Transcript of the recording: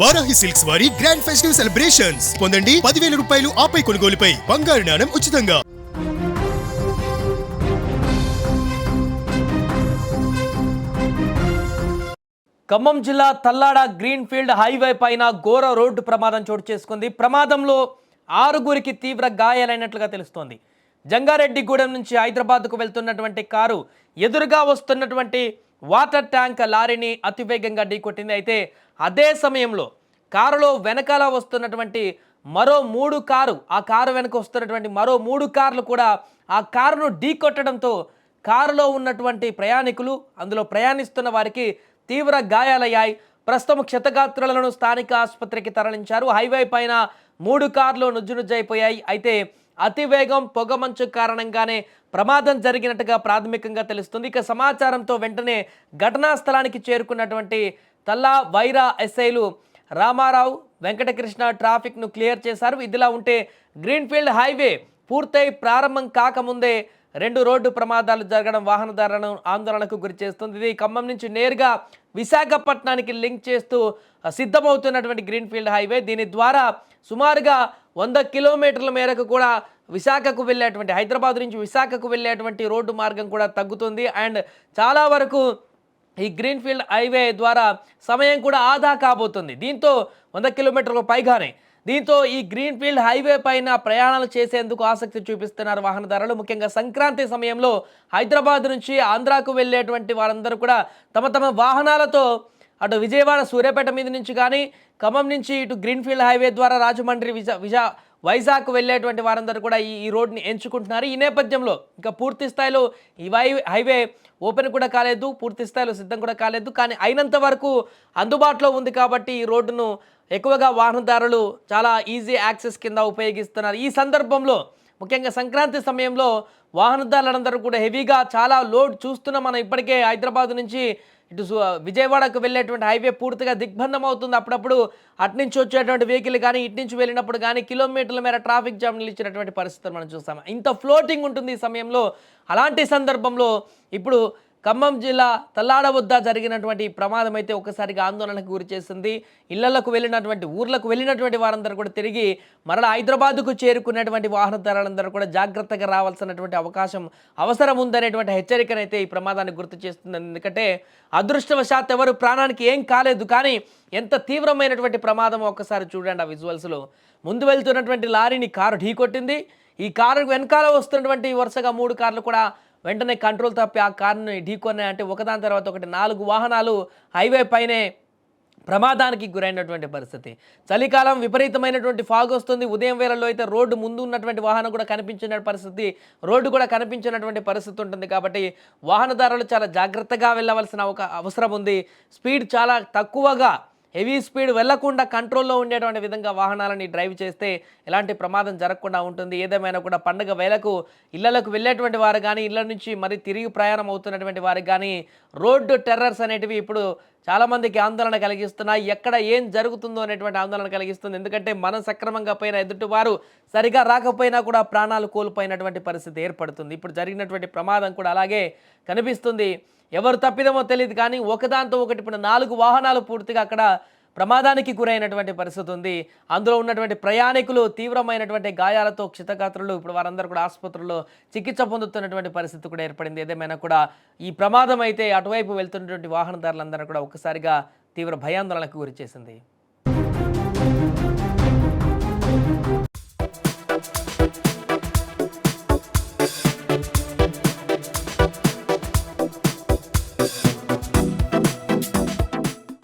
Varahi silks వారి grand festive celebrations పొందండి 10,000 రూపాయలు ఆపై కొనుగోలుపై బంగారు నాణెం ఉచితంగా. ఖమ్మం జిల్లా తల్లాడ గ్రీన్ఫీల్డ్ హైవే పైన ఘోర రోడ్డు ప్రమాదం చోటు చేసుకుంది. ప్రమాదంలో 6గురికి తీవ్ర గాయాలైనట్లుగా తెలుస్తోంది. జంగారెడ్డిగూడెం నుంచి హైదరాబాద్కు వెళ్తున్నటువంటి కారు ఎదురుగా వస్తున్నటువంటి వాటర్ ట్యాంక్ లారీని అతివేగంగా ఢీకొట్టింది. అయితే అదే సమయంలో కారులో వెనకాల వస్తున్నటువంటి మరో 3 కారు ఆ కారు వెనక వస్తున్నటువంటి మరో 3 కార్లు కూడా ఆ కారును ఢీకొట్టడంతో కారులో ఉన్నటువంటి ప్రయాణికులు అందులో ప్రయాణిస్తున్న వారికి తీవ్ర గాయాలయ్యాయి. ప్రస్తుతం క్షతగాత్రులను స్థానిక ఆసుపత్రికి తరలించారు. హైవే పైన 3 కార్లు నుజ్జునుజ్జైపోయాయి. అయితే అతివేగం పొగమంచు కారణంగానే ప్రమాదం జరిగినట్టుగా ప్రాథమికంగా తెలుస్తుంది. ఇక సమాచారంతో వెంటనే ఘటనా స్థలానికి చేరుకున్నటువంటి తల్లా వైరా ఎస్ఐలు రామారావు వెంకటకృష్ణ ట్రాఫిక్ను క్లియర్ చేశారు. ఇదిలా ఉంటే గ్రీన్ఫీల్డ్ హైవే పూర్తయి ప్రారంభం కాకముందే 2 రోడ్డు ప్రమాదాలు జరగడం వాహనదారులను ఆందోళనకు గురి చేస్తుంది. ఇది ఖమ్మం నుంచి నేరుగా విశాఖపట్నానికి లింక్ చేస్తూ సిద్ధమవుతున్నటువంటి గ్రీన్ఫీల్డ్ హైవే. దీని ద్వారా సుమారుగా 100 కిలోమీటర్ల మేరకు కూడా విశాఖకు వెళ్ళేటువంటి హైదరాబాద్ నుంచి విశాఖకు వెళ్ళేటువంటి రోడ్డు మార్గం కూడా తగ్గుతుంది. అండ్ చాలా వరకు ఈ గ్రీన్ఫీల్డ్ హైవే ద్వారా సమయం కూడా ఆదా కాబోతుంది. దీంతో 100 కిలోమీటర్లకు పైగానే దీంతో ఈ గ్రీన్ఫీల్డ్ హైవే పైన ప్రయాణాలు చేసేందుకు ఆసక్తి చూపిస్తున్నారు వాహనదారులు. ముఖ్యంగా సంక్రాంతి సమయంలో హైదరాబాద్ నుంచి ఆంధ్రాకు వెళ్ళేటువంటి వారందరూ కూడా తమ తమ వాహనాలతో అటు విజయవాడ సూర్యాపేట మీద నుంచి కానీ ఖమ్మం నుంచి ఇటు గ్రీన్ఫీల్డ్ హైవే ద్వారా రాజమండ్రి వైజాగ్ వెళ్ళేటువంటి వారందరూ కూడా ఈ రోడ్ని ఎంచుకుంటున్నారు. ఈ నేపథ్యంలో ఇంకా పూర్తి స్థాయిలో ఈ హైవే ఓపెన్ కూడా కాలేదు, పూర్తి స్థాయిలో సిద్ధం కూడా కాలేదు. కానీ అయినంత వరకు అందుబాటులో ఉంది కాబట్టి ఈ రోడ్డును ఎక్కువగా వాహనదారులు చాలా ఈజీ యాక్సెస్ కింద ఉపయోగిస్తున్నారు. ఈ సందర్భంలో ముఖ్యంగా సంక్రాంతి సమయంలో వాహనదారులందరూ కూడా హెవీగా చాలా లోడ్ చూస్తున్నాం. మనం ఇప్పటికే హైదరాబాద్ నుంచి ఇటు విజయవాడకు వెళ్ళేటువంటి హైవే పూర్తిగా దిగ్బంధం అవుతుంది. అప్పుడప్పుడు అట్నుంచి వచ్చేటువంటి వెహికల్ కానీ ఇటు నుంచి వెళ్ళినప్పుడు కానీ కిలోమీటర్ల మేర ట్రాఫిక్ జామ్ నిలిచినటువంటి పరిస్థితులు మనం చూస్తాం. ఇంత ఫ్లోటింగ్ ఉంటుంది ఈ సమయంలో. అలాంటి సందర్భంలో ఇప్పుడు ఖమ్మం జిల్లా తల్లాడ వద్ద జరిగినటువంటి ప్రమాదం అయితే ఒకసారిగా ఆందోళనకు గురి చేసింది. ఇళ్లకు వెళ్ళినటువంటి ఊర్లకు వెళ్ళినటువంటి వారందరూ కూడా తిరిగి మరలా హైదరాబాద్కు చేరుకున్నటువంటి వాహనదారులందరూ కూడా జాగ్రత్తగా రావాల్సినటువంటి అవసరం ఉందనేటువంటి హెచ్చరికనైతే ఈ ప్రమాదాన్ని గుర్తు చేస్తుంది. ఎందుకంటే అదృష్టవశాత్ ఎవరు ప్రాణానికి ఏం కాలేదు, కానీ ఎంత తీవ్రమైనటువంటి ప్రమాదం ఒక్కసారి చూడండి. ఆ విజువల్స్లో ముందు వెళ్తున్నటువంటి లారీని కారు ఢీకొట్టింది. ఈ కారు వెనకాల వస్తున్నటువంటి వరుసగా 3 కార్లు కూడా వెంటనే కంట్రోల్ తప్పి ఆ కారుని ఢీకొన్నాయి. అంటే ఒకదాని తర్వాత ఒకటి 4 వాహనాలు హైవే పైనే ప్రమాదానికి గురైనటువంటి పరిస్థితి. చలికాలం విపరీతమైనటువంటి ఫాగ్ వస్తుంది. ఉదయం వేళల్లో అయితే రోడ్డు ముందు ఉన్నటువంటి వాహనం కూడా కనిపించిన పరిస్థితి, రోడ్డు కూడా కనిపించినటువంటి పరిస్థితి ఉంటుంది. కాబట్టి వాహనదారులు చాలా జాగ్రత్తగా వెళ్ళవలసిన అవసరం ఉంది. స్పీడ్ చాలా తక్కువగా హెవీ స్పీడ్ వెళ్లకుండా కంట్రోల్లో ఉండేటువంటి విధంగా వాహనాలని డ్రైవ్ చేస్తే ఎలాంటి ప్రమాదం జరగకుండా ఉంటుంది. ఏదేమైనా కూడా పండుగ వేళకు ఇళ్లకు వెళ్ళేటువంటి వారు కానీ ఇళ్ల నుంచి మరి తిరిగి ప్రయాణం అవుతున్నటువంటి వారికి కానీ రోడ్డు టెర్రర్స్ అనేటివి ఇప్పుడు చాలామందికి ఆందోళన కలిగిస్తున్నాయి. ఎక్కడ ఏం జరుగుతుందో అనేటువంటి ఆందోళన కలిగిస్తుంది. ఎందుకంటే మనం సక్రమంగా పోయిన ఎదుటివారు సరిగా రాకపోయినా కూడా ప్రాణాలు కోల్పోయినటువంటి పరిస్థితి ఏర్పడుతుంది. ఇప్పుడు జరిగినటువంటి ప్రమాదం కూడా అలాగే కనిపిస్తుంది. ఎవరు తప్పిదమో తెలియదు, కానీ ఒకదాంతో ఒకటి ఇప్పుడు 4 వాహనాలు పూర్తిగా అక్కడ ప్రమాదానికి గురైనటువంటి పరిస్థితి ఉంది. అందులో ఉన్నటువంటి ప్రయాణికులు తీవ్రమైనటువంటి గాయాలతో క్షతగాత్రులు ఇప్పుడు వారందరూ కూడా ఆసుపత్రుల్లో చికిత్స పొందుతున్నటువంటి పరిస్థితి కూడా ఏర్పడింది. ఏదేమైనా కూడా ఈ ప్రమాదం అయితే అటువైపు వెళ్తున్నటువంటి వాహనదారులందరూ కూడా ఒక్కసారిగా తీవ్ర భయాందోళనకు గురి చేసింది.